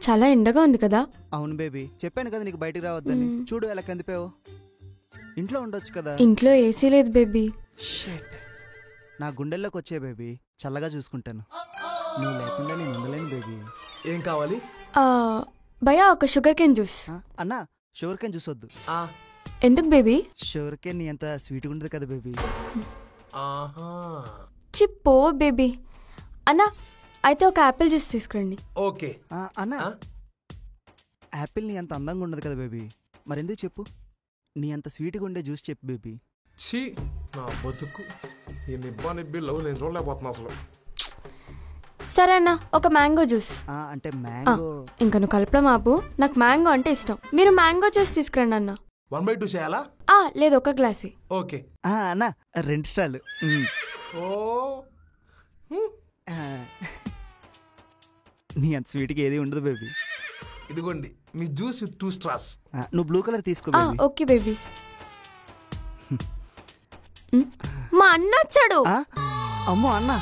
చాలా ఎండగా ఉంది కదా. అవును బేబీ, చెప్పాను కదా నీకు బయటికి రావద్దని. చూడు ఎలా కందిపోయావు. ఇంట్లో ఉండొచ్చు కదా. ఇంట్లో ఏసీ లేదు బేబీ. షిట్. నా గుండెల్లోకి వచ్చే బేబీ, చల్లగా చూసుకుంటాను. నువ్వు లేకుండా నేను ఉండలేను బేబీ. ఏం కావాలి? భయ్యా ఒక షుగర్ కేన్ జ్యూస్. అన్నా షుగర్ కేన్ జ్యూస్ వద్దు. ఎందుకు బేబీ? షుగర్ కేన్ నీ అంత స్వీట్గా ఉండదు కదా బేబీ. చిప్పో బేబీ. అన్నా అయితే ఒక యాపిల్ జ్యూస్ తీసుకురండి. ఓకే అన్నా, యాపిల్ నీ అంత అందంగా ఉండదు కదా బేబీ. మరెందుకు చెప్పు, నీ అంత స్వీట్గా ఉండే జ్యూస్ చెప్పు బేబీ. ఛీ, నా బతుకు ఈ నిబ్బా లవ్ నేను చూడలేకపోతున్నా అసలు. సరే అన్న, ఒక మ్యాంగో జ్యూస్. అంటే మ్యాంగో. ఇంకా నువ్వు కలపడం ఆపు, నాకు మ్యాంగో అంటే ఇష్టం. మీరు మ్యాంగో జ్యూస్ తీసుకురండి అన్న. 1/2 చేయాలా? లేదు, ఒక గ్లాసే. ఓకే అన్నా 2 స్టార్లు. నీ అంత స్వీట్గా ఏది ఉండదు బేబీ. ఇదిగోండి మీ జ్యూస్ విత్ 2 స్ట్రాస్. నువ్వు బ్లూ కలర్ తీసుకో. Okay baby. మా అన్న వచ్చాడు. అమ్మో అన్న.